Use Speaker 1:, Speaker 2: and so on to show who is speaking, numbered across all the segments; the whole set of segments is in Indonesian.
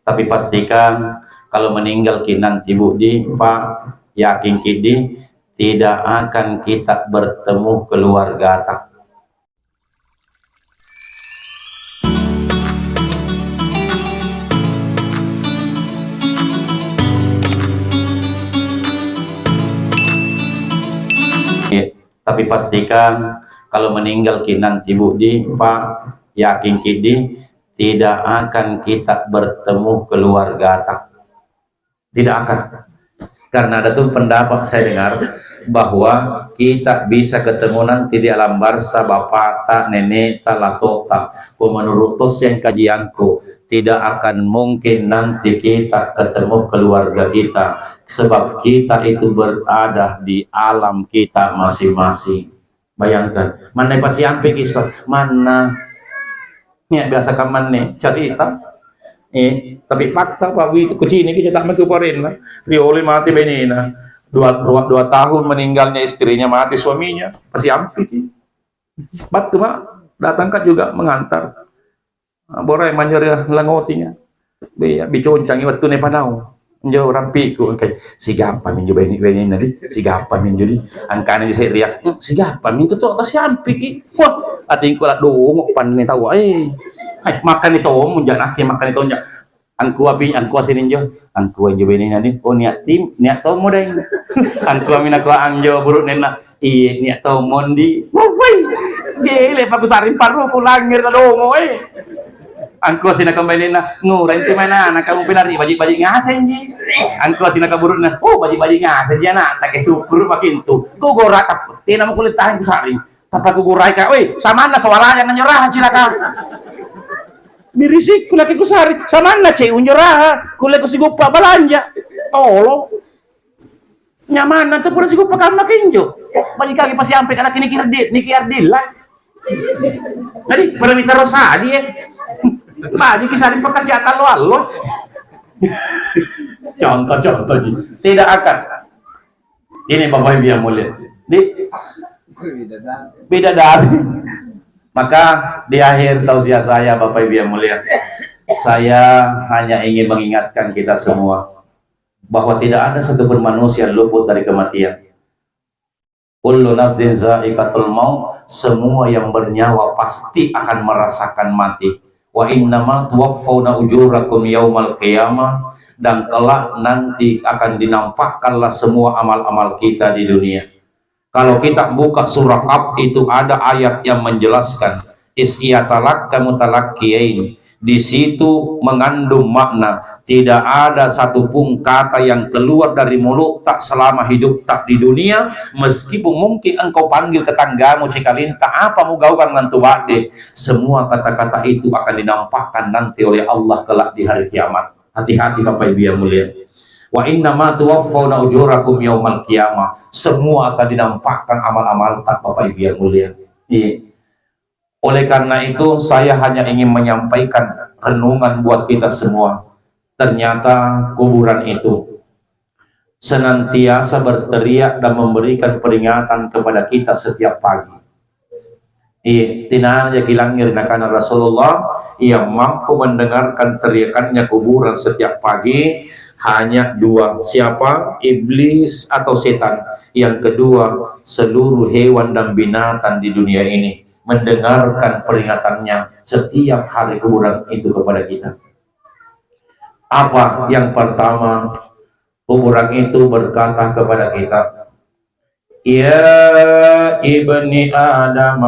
Speaker 1: Tapi pastikan kalau meninggal nanti Budi, Pak, yakin kidi tidak akan kita bertemu keluarga tak. Tapi pastikan kalau meninggal nanti Budi, Pak, yakin kidi tidak akan kita bertemu keluarga tak. Tidak akan. Karena ada tuh pendapat saya dengar bahwa kita bisa ketemu nanti di alam barza bapak tak, nenek tak, lato tak. Menurut dosen kajianku tidak akan mungkin nanti kita ketemu keluarga kita, sebab kita itu berada di alam kita masing-masing. Bayangkan, mana pasti sampai kisah mana nih biasa kaman nih cerita. Tapi fakta Pak itu kucing ini kita tak mengkuparin lah. Rioli mati benina. Dua tahun meninggalnya istrinya, mati suaminya, pasti ampik. Batu mak datang kan juga mengantar. Borai manjur langotinya. Biconcang waktu ne panau. Njau rampiku kayak si gampang minju beni nadi si gampang minju di angkane di saya riak si gampang minju tuh atas si ampik. Wah atingku lah dong pan ni tahu makan itu munjak makan itu munjak angku asinin jo angku aja beni nadi oh niat to modai angku amin aku anjo buruk nena iya niat to mondi woi gile pak kusarin paru ku langir ta dongo angku asina kembali na ngurai itu mana anak kamu pilari bajik ngasen ji angku asina kaburuk na oh bajik ngasen ji anak tak syukur makin tuh ku gorak tina mo kulit tahan kusarin tapi ku gorai ka oi sama na sawalayan na nyerah cilaka birisik kulaki ku sari sama na cek unjurah kulaki ku sigupa balanja tolo nyaman nanti pura sigupa kan makinjo bajik kaki pasti sampai karena kini nikir lah jadi pada mitra rosadi bajik kisarin perkasiatan lo contoh tidak akan ini Bapak Ibu yang mulia beda dari maka di akhir tausiah saya Bapak Ibu yang mulia saya hanya ingin mengingatkan kita semua bahwa tidak ada satupun manusia luput dari kematian. Kullu nafsin za'iqatul maut, semua yang bernyawa pasti akan merasakan mati. Wa innama tuwaffawna ujurakum yaumal qiyamah, dan kelak nanti akan dinampakkanlah semua amal-amal kita di dunia. Kalau kita buka surah Qaf itu ada ayat yang menjelaskan isyatalakka mutalakkiyain. Di situ mengandung makna tidak ada satupun kata yang keluar dari mulut tak selama hidup tak di dunia, meskipun mungkin engkau panggil tetanggamu cikalinta apa mau gaukan nantu wade, semua kata-kata itu akan dinampakkan nanti oleh Allah kelak di hari kiamat. Hati-hati Bapak Ibu yang mulia. Wa innama tuwaffawna ujurakum yaumal qiyamah, semua akan dinampakkan amal-amal tak Bapak Ibu yang mulia. Oleh karena itu saya hanya ingin menyampaikan renungan buat kita semua. Ternyata kuburan itu senantiasa berteriak dan memberikan peringatan kepada kita setiap pagi. Tinanya kilangir karena Rasulullah yang mampu mendengarkan teriakannya kuburan setiap pagi hanya dua, siapa? Iblis atau setan. Yang kedua, seluruh hewan dan binatang di dunia ini mendengarkan peringatannya setiap hari kuburan itu kepada kita. Apa? Yang pertama, kuburan itu berkata kepada kita, ya ibni Adam,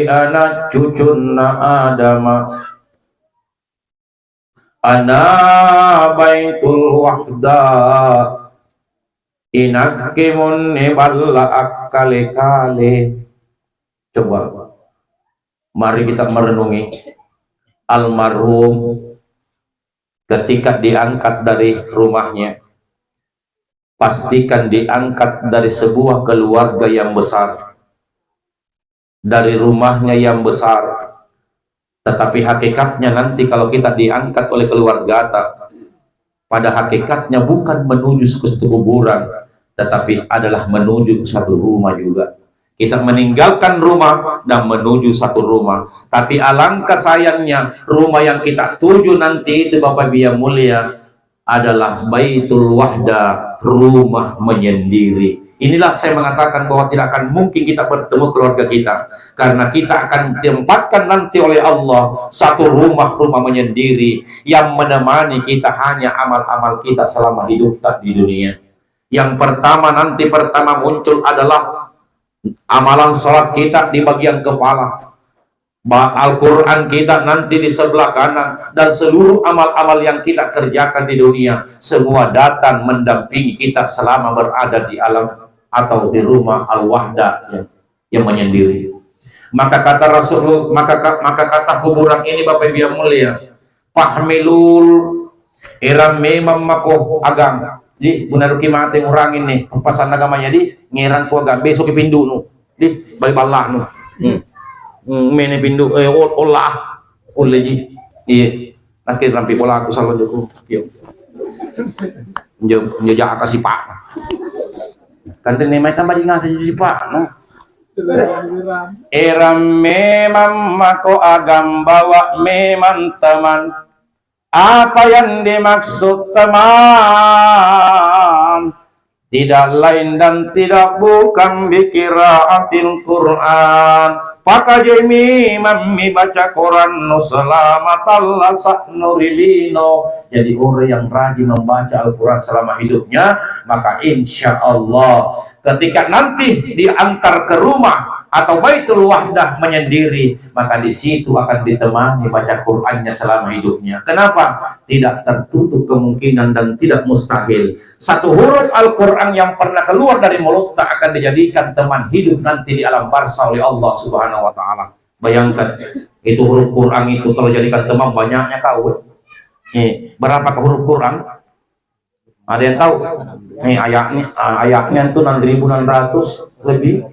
Speaker 1: anak cucuna Adam, ana baitul wahda, inakimun niballa akale-kale. Coba mari kita merenungi almarhum ketika diangkat dari rumahnya, pastikan diangkat dari sebuah keluarga yang besar, dari rumahnya yang besar. Tetapi hakikatnya nanti kalau kita diangkat oleh keluarga, pada hakikatnya bukan menuju ke satu kuburan, tetapi adalah menuju ke satu rumah juga. Kita meninggalkan rumah dan menuju satu rumah. Tapi alangkah sayangnya, rumah yang kita tuju nanti itu Bapak Ibu yang mulia adalah Baitul Wahda, rumah menyendiri. Inilah saya mengatakan bahwa tidak akan mungkin kita bertemu keluarga kita, karena kita akan ditempatkan nanti oleh Allah satu rumah menyendiri yang menemani kita hanya amal-amal kita selama hidup di dunia. Yang pertama muncul adalah amalan sholat kita di bagian kepala, Al-Quran kita nanti di sebelah kanan, dan seluruh amal-amal yang kita kerjakan di dunia semua datang mendampingi kita selama berada di alam atau di rumah al-wahda yang menyendiri. Maka kata Rasul, maka kata kuburan ini Bapak Ibu yang mulia, pahmilul iram memang mako agam. Di benar mati orang ini pasan agamanya di ngiran ko agam besok pindu nu di balik balak nu mene pindu olah oleh ji iya nakit rampi pola aku salah joku kieu njo kasih pak kan ini mai tambah ingat si pak no eram memang mako agam bawa memang teman. Apa yang dimaksud teman tidak lain dan tidak bukan bikiraatil Quran. Pakai mami baca Quran no selamatallah saknurilino. Jadi orang yang rajin membaca Al-Quran selama hidupnya, maka insya Allah ketika nanti diantar ke rumah atau Baitul Wahdah menyendiri, maka di situ akan ditemani baca Qur'annya selama hidupnya. Kenapa? Tidak tertutup kemungkinan dan tidak mustahil satu huruf Al-Quran yang pernah keluar dari mulut tak akan dijadikan teman hidup nanti di alam barzah oleh Allah Subhanahu wa Ta'ala. Bayangkan itu huruf Quran itu kalau jadikan teman banyaknya kau. Berapa huruf Quran? Ada yang tahu? Ayatnya itu 6.600 lebih.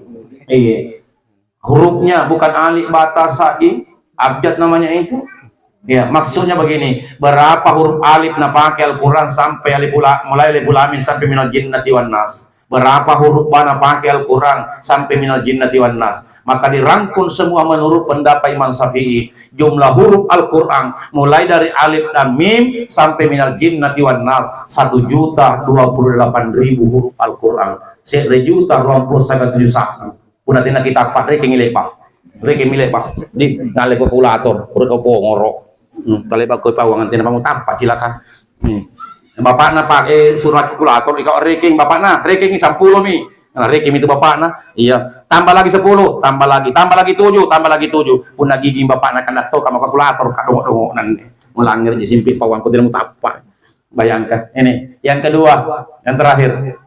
Speaker 1: Hurufnya bukan alif bata sa'i abjad namanya itu. Ya, maksudnya begini, berapa huruf alif na pakai Al-Quran sampai mulai alif lam mim sampai minal jinnati wan nas. Berapa huruf ba na pakai Al-Quran sampai minal jinnati wan nas. Maka dirangkum semua menurut pendapat Imam Syafi'i. Jumlah huruf Al-Quran mulai dari alif dan mim sampai minal jinnati wan nas 1.028.000 huruf Al-Quran. 1.029.000 Una tina kita pak reke ngilek pak di ngale ko kulator ure ko ngorok tale pak ko pawangan tina pamu tapa silakan bapak na pakai surat kulator ika reke bapak na reke ngi 10 mi nah reke itu bapak na iya tambah lagi 10 tambah lagi 7 puna gigi bapak na kana to kama kalkulator kadongo nan mulangir di simpit pawang ko tina mu tapa. Bayangkan ini yang kedua yang terakhir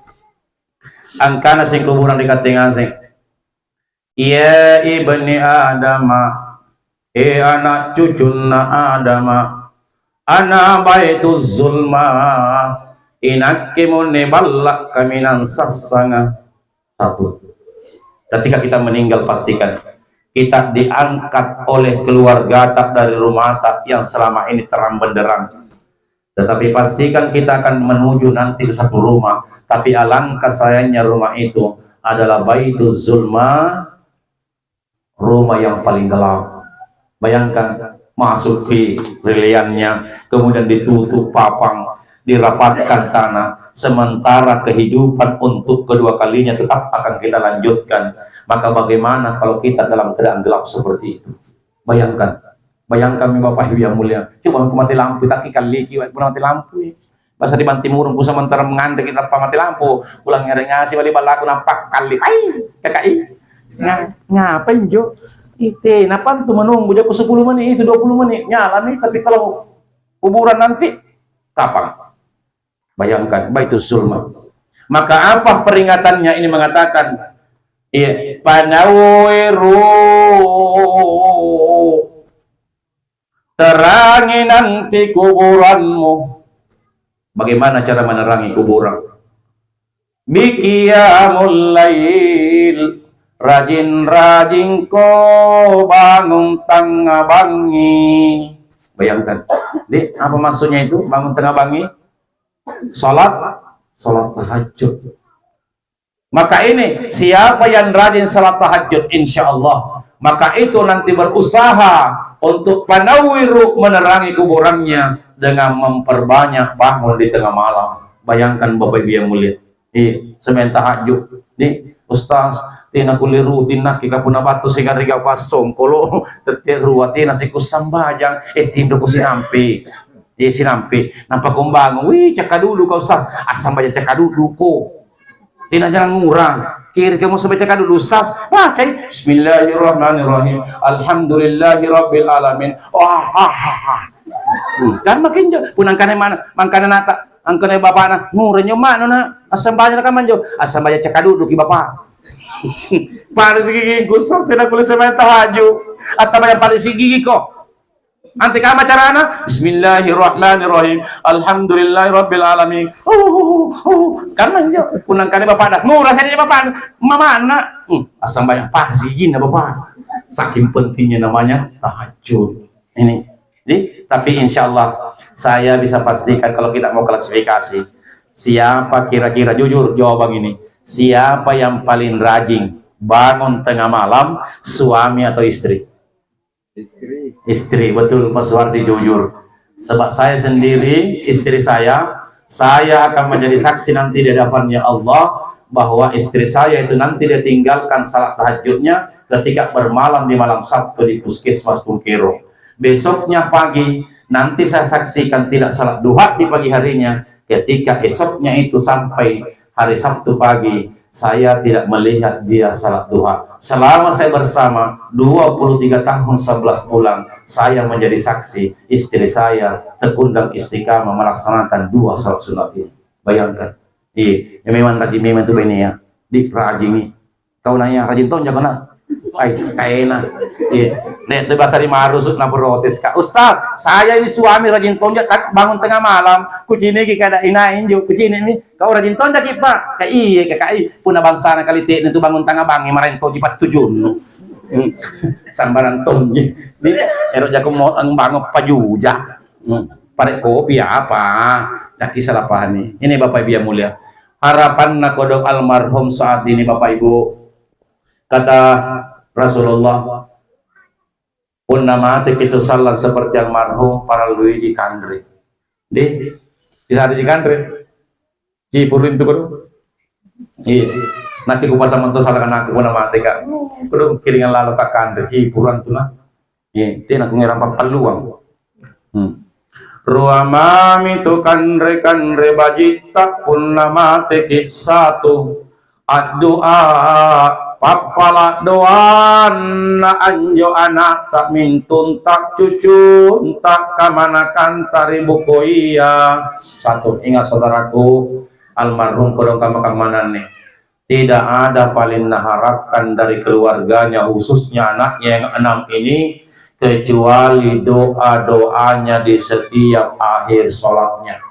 Speaker 1: angkana sing kuburan dikatingan sing ya ibni Adama, anak cucuna Adama, ana baituz zulma, inakimun neballak kaminan sassanga. Satu. Ketika kita meninggal pastikan kita diangkat oleh keluarga tak dari rumah tak yang selama ini terang benderang. Tetapi pastikan kita akan menuju nanti ke satu rumah. Tapi alangkah sayangnya rumah itu adalah baituz zulma, rumah yang paling gelap. Bayangkan masuk ke reliannya, kemudian ditutup papang, dirapatkan tanah, sementara kehidupan untuk kedua kalinya tetap akan kita lanjutkan. Maka bagaimana kalau kita dalam keadaan gelap seperti itu? Bayangkan Bapak Ibu yang mulia, coba aku mati lampu, tak kali mati lampu. Bahasa di Bantimurung ku sementara mengandek kita mati lampu, pulang ngasih balik balaku nampak kali, KKI. Ngapain Jo? Ite, napan tuh menunggu jago 10 menit, itu 20 menit nyala nih, tapi kalau kuburan nanti kapan? Bayangkan, Baitul Zulma. Maka apa peringatannya ini mengatakan? Iya, panawiru terangi nanti kuburanmu. Bagaimana cara menerangi kuburan? Biqiyamul lail, rajin-rajin ko bangun tengah bangi. Bayangkan, apa maksudnya itu bangun tengah bangi? Salat tahajud. Maka ini siapa yang rajin salat tahajud, insya Allah, maka itu nanti berusaha untuk panawiru, menerangi kuburannya dengan memperbanyak bangun di tengah malam. Bayangkan Bapak Ibu yang mulia, semen tahajud nih Ustaz, tina kuliru tina kika puna batu sigariga pasong kolo teteru tina siku sambajang tindo ko sinampi. Sinampi nampak kumbang, wih caka dulu kau Ustaz, asam baca caka dulu ko. Tina jangan ngurang, kiri kamu sampai caka dulu Ustaz. Wah, cai Bismillahirrahmanirrahim. Alhamdulillahirabbil alamin. Wah, kan makin jo punang kane mana mangkana nata angkane bapak na ngurenyo mana na asam baca ka manjo asam baca caka dulu ki bapak. Pada si gigi Gustos tidak boleh sampai tahajud. Asal banyak pada si gigi kok. Nanti kama carana Bismillahirrahmanirrahim. Alhamdulillahirabbil alamin. Karena punang kane bapak dah. Murah saja bapak. Mama anak. Asal banyak pada si gigi na bapak. Saking pentingnya namanya tahajud. Ini. Jadi, tapi insya Allah saya bisa pastikan kalau kita mau klasifikasi siapa kira-kira jujur jawaban ini. Siapa yang paling rajin bangun tengah malam, suami atau istri? Istri, betul Pak Suwardi jujur. Sebab saya sendiri, istri saya akan menjadi saksi nanti di hadapannya Allah bahwa istri saya itu nanti dia tinggalkan salat tahajudnya ketika bermalam di malam Sabtu di Puskesmas Pungkero. Besoknya pagi nanti saya saksikan tidak salat duha di pagi harinya, ketika esoknya itu sampai hari Sabtu pagi saya tidak melihat dia salat duha. Selama saya bersama 23 tahun 11 bulan saya menjadi saksi istri saya terkundang istiqamah melaksanakan 2 salat sunat ini. Bayangkan. Iya, ya memang rajin memang itu ini ya. Di rajin ini. Kau nanya rajin ton jangan nak. Ay, kaena. Iya. Nek itu bahasa di marusuk na protes ka. Ustaz, saya ini suami rajin tonjak bangun tengah malam. Kucini ki kada inain jo. Kucini ini kau rajin tonjak ki Pak. Ka iya ka kai puna bangsa na kalite itu bangun tengah bangi marahin to jipat tujun. Sambaran tonji. Di ero jago mo ang bango pajuja. Pare kopi apa? Taki salapahan ni. Ini Bapak Ibu yang mulia. Harapan na kodok almarhum saat ini Bapak Ibu. Kata Rasulullah pun nama itu salat seperti almarhum para Luigi Kandre. Di hari di Kandre. Cipurin itu kudu. Iya. Nanti ku pasang mantu salah aku pun nama kak. Kudu kiringan lalu tak Kandre cipuran tu lah. Iya. Tiada aku ngerampak peluang. Ruamami tu Kandre baji tak pun nama satu doa. Papala doan na anjo anak tak mintun tak cucu tak kamanakan taribu koia. Satu, ingat saudaraku almarhum kodong kamakaman nih. Tidak ada paling naharapkan dari keluarganya khususnya anaknya yang 6 ini kecuali doa-doanya di setiap akhir sholatnya.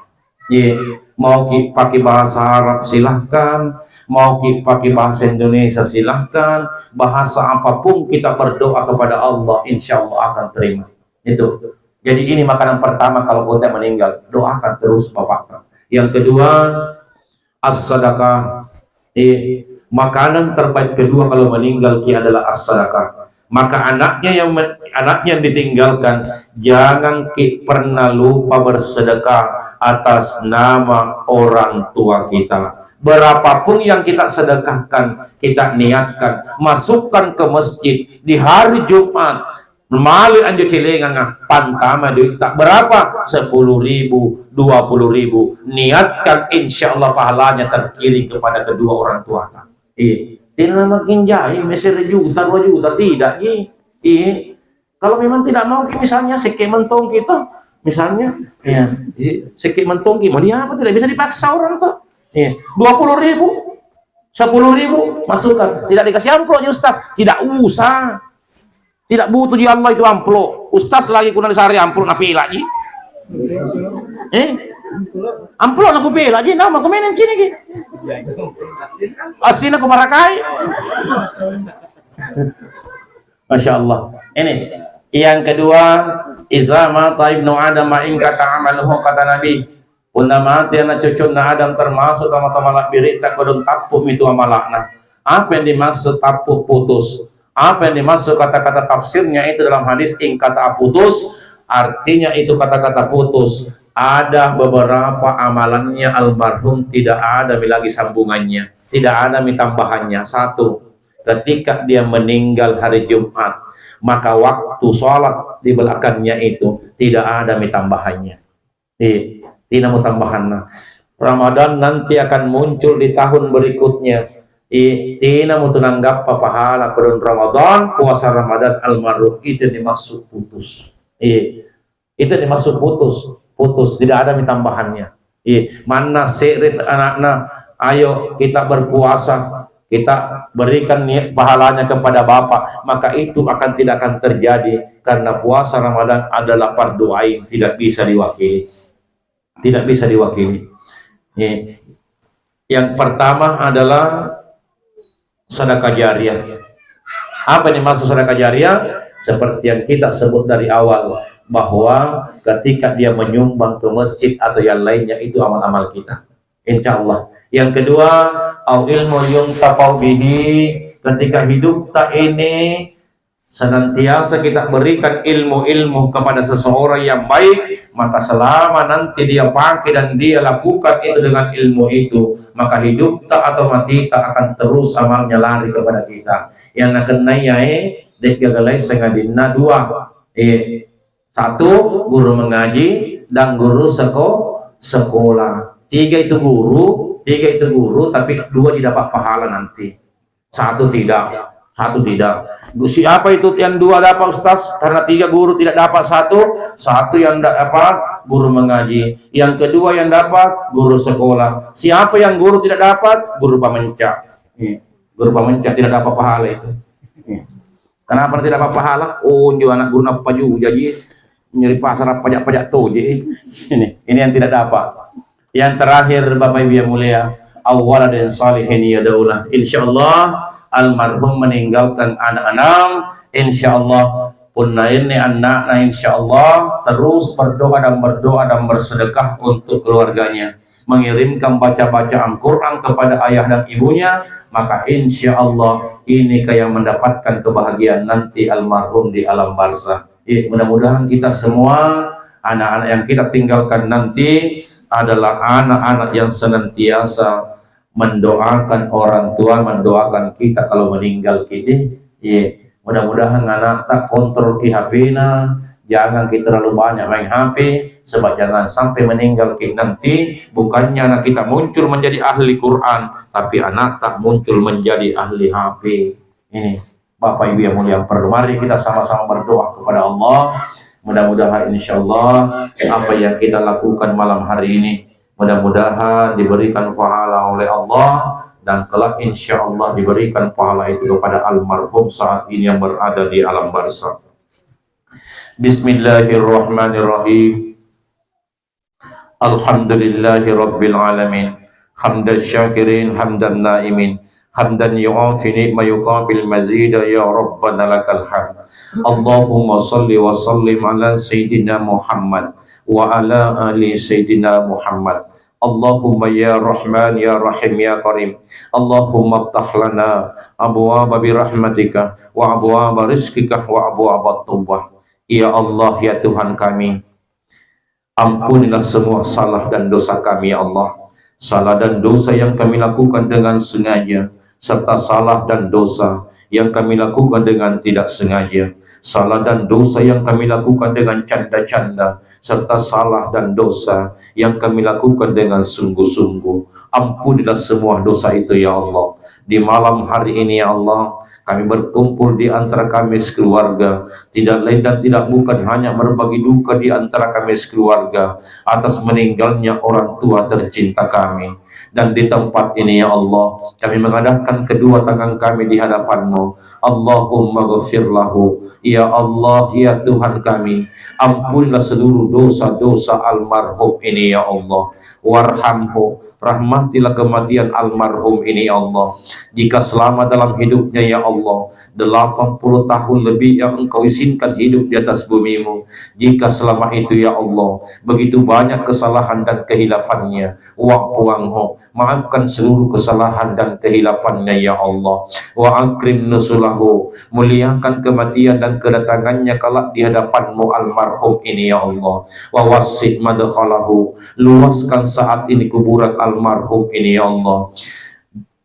Speaker 1: Mau pakai bahasa Arab silahkan, mau pakai bahasa Indonesia silahkan, bahasa apapun kita berdoa kepada Allah, insya Allah akan terima. Itu. Jadi ini makanan pertama kalau kita meninggal, doakan terus Bapak. Yang kedua, as-sadaqah. Makanan terbaik kedua kalau meninggal adalah as-sadaqah. Maka anaknya yang ditinggalkan jangan pernah lupa bersedekah atas nama orang tua kita. Berapapun yang kita sedekahkan, kita niatkan, masukkan ke masjid di hari Jumat, mali anjo cilengan pantama duit tak berapa 10.000, 20.000, niatkan insya Allah pahalanya terkirim kepada kedua orang tua. Tidak makin jahil, mesir juta, 2 juta, tidak. Kalau memang tidak mau, misalnya sekek mentong kita, misalnya, ya, sekek mentong kita, mau dia apa tidak bisa dipaksa orang tuh. 20.000, 10.000, masukkan. Tidak dikasih amplop ya Ustaz, tidak usah. Tidak butuh di Allah itu amplop. Ustaz lagi kuna sehari amplop napi lagi. Amplop aku pilih lagi, nama aku mainin sini ki. Asin aku marakai. Masya Allah. Ini yang kedua, izama ibnu Adam in kata amaluhu kata Nabi. Punna mati anak cucuna Adam termasuk sama-sama lah birik tak kodong tapuh itu amalakna. Apa yang dimaksud tapuh putus? Apa yang dimaksud kata-kata tafsirnya itu dalam hadis ing kata putus, artinya itu kata-kata putus. Ada beberapa amalannya almarhum tidak ada lagi sambungannya, tidak ada tambahannya. Satu, ketika dia meninggal hari Jumat, maka waktu sholat di belakangnya itu tidak ada tambahannya. Tidak mau tambahan. Ramadan nanti akan muncul di tahun berikutnya. Tina mau tunanggap pahala bulan Ramadan, puasa Ramadan almarhum itu dimaksud putus. Itu dimaksud putus, tidak ada tambahannya. Mana serit anaknya, ayo kita berpuasa, kita berikan pahalanya kepada Bapak, maka itu tidak akan terjadi karena puasa Ramadan adalah fardu ain, tidak bisa diwakili. Tidak bisa diwakili. Yang pertama adalah sedekah jariyah. Apa yang dimaksud sedekah jariyah? Seperti yang kita sebut dari awal, bahwa ketika dia menyumbang ke masjid atau yang lainnya itu amal-amal kita, insya Allah. Yang kedua, au ilmu yuntafau bihi, ketika hidup tak ini senantiasa kita berikan ilmu-ilmu kepada seseorang yang baik, maka selama nanti dia pakai dan dia lakukan itu dengan ilmu itu, maka hidup tak atau mati tak akan terus amalnya lari kepada kita. Yang nak kenanya dek gagalai sengadina dua. Satu, guru mengaji dan guru sekolah. Tiga itu guru, tapi dua didapat pahala nanti. Satu tidak. Siapa itu yang dua dapat Ustaz? Karena tiga guru tidak dapat satu yang dapat guru mengaji. Yang kedua yang dapat guru sekolah. Siapa yang guru tidak dapat? Guru pamenca. Guru pamenca tidak dapat pahala itu. Kenapa tidak dapat pahala? Oh, anak guru apa juga jadi nyari pasar pajak-pajak tuh. Ini yang tidak dapat. Yang terakhir Bapak Ibu yang mulia, awwaladin salihin yadaulah. Insyaallah almarhum meninggalkan anak-anak, insyaallah punna ini anak-anak insyaallah terus berdoa dan bersedekah untuk keluarganya, mengirimkan baca-baca Al-Quran kepada ayah dan ibunya, maka insyaallah ini kayak mendapatkan kebahagiaan nanti almarhum di alam barzakh. Mudah-mudahan kita semua anak-anak yang kita tinggalkan nanti adalah anak-anak yang senantiasa mendoakan orang tua, mendoakan kita kalau meninggal kini. Mudah-mudahan anak tak kontrol ki HP-na, jangan kita terlalu banyak main HP, sebab jangan sampai meninggal ki nanti bukannya anak kita muncul menjadi ahli Quran, tapi anak tak muncul menjadi ahli HP. Ini Bapak Ibu yang mulia, perlu mari kita sama-sama berdoa kepada Allah. Mudah-mudahan insyaallah apa yang kita lakukan malam hari ini mudah-mudahan diberikan pahala oleh Allah, dan kelak insyaallah diberikan pahala itu kepada almarhum saat ini yang berada di alam barzakh. Bismillahirrahmanirrahim. Alhamdulillahirabbil alamin. Hamdan syakirin, hamdan naimin, hamdan yu'afi ni'ma yuqabil mazida ya rabbana lakal hamd. Allahumma salli wa sallim ala sayyidina Muhammad wa ala ali sayyidina Muhammad. Allahumma ya Rahman ya Rahim ya Karim, Allahumma aftah lana abwaaba bi rahmatika wa abwaaba rizqika wa abwaaba tawbah. Ya Allah, ya Tuhan kami, ampunilah semua salah dan dosa kami ya Allah. Salah dan dosa yang kami lakukan dengan sengaja, serta salah dan dosa yang kami lakukan dengan tidak sengaja. Salah dan dosa yang kami lakukan dengan canda-canda, serta salah dan dosa yang kami lakukan dengan sungguh-sungguh. Ampunilah semua dosa itu ya Allah. Di malam hari ini ya Allah, kami berkumpul di antara kami sekeluarga, tidak lain dan tidak bukan hanya berbagi duka di antara kami sekeluarga atas meninggalnya orang tua tercinta kami. Dan di tempat ini ya Allah, kami mengadahkan kedua tangan kami di hadapan-Mu. Allahumma ghafir lahu. Ya Allah, ya Tuhan kami, ampunilah seluruh dosa-dosa almarhum ini ya Allah. Warhamhu rahmatilah kematian almarhum ini ya Allah. Jika selama dalam hidupnya ya Allah 80 tahun lebih yang Engkau izinkan hidup di atas bumimu, jika selama itu ya Allah begitu banyak kesalahan dan kehilafannya, wa'fu'anhu, maafkan seluruh kesalahan dan kehilafannya ya Allah. Wa akrim nusulahu, muliakan kematian dan kedatangannya kelak di hadapanmu almarhum ini ya Allah. Wa wasi' madkhalahu, luaskan saat ini kuburan almarhum ini ya Allah.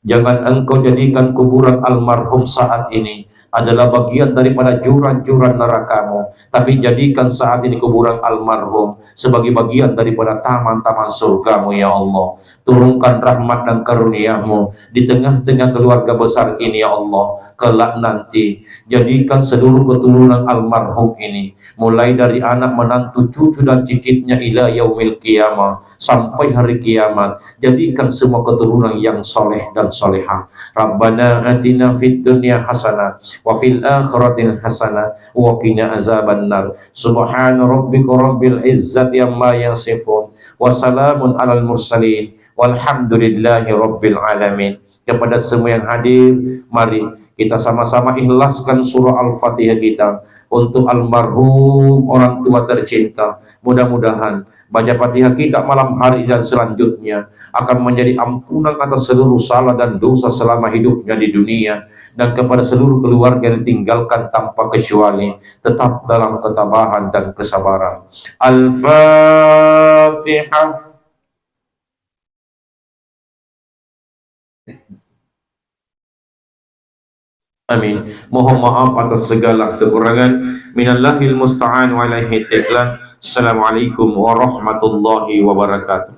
Speaker 1: Jangan Engkau jadikan kuburan almarhum saat ini adalah bagian daripada jurang-jurang nerakamu, tapi jadikan saat ini kuburan almarhum sebagai bagian daripada taman-taman surgamu ya Allah. Turunkan rahmat dan karuniamu di tengah-tengah keluarga besar ini ya Allah. Kelak nanti jadikan seluruh keturunan almarhum ini, mulai dari anak, menantu, cucu dan cicitnya ila yaumil qiyamah, sampai hari kiamat, jadikan semua keturunan yang soleh dan solehah. Rabbana atina fid dunya hasanah wa fil akhirati hasanah wa qina azabannar. Subhana rabbika rabbil izzati amma yasifun wa salamun alal mursalin walhamdulillahi rabbil alamin. Kepada semua yang hadir, mari kita sama-sama ikhlaskan surah Al-Fatihah kita untuk almarhum orang tua tercinta. Mudah-mudahan baca Fatihah kita malam hari dan selanjutnya akan menjadi ampunan atas seluruh salah dan dosa selama hidupnya di dunia, dan kepada seluruh keluarga yang ditinggalkan tanpa kecuali tetap dalam ketabahan dan kesabaran. Al-Fatihah. Amin. Mohon maaf atas segala kekurangan. Minallahil musta'an wa ilaihi tiklan. Assalamualaikum warahmatullahi wabarakatuh.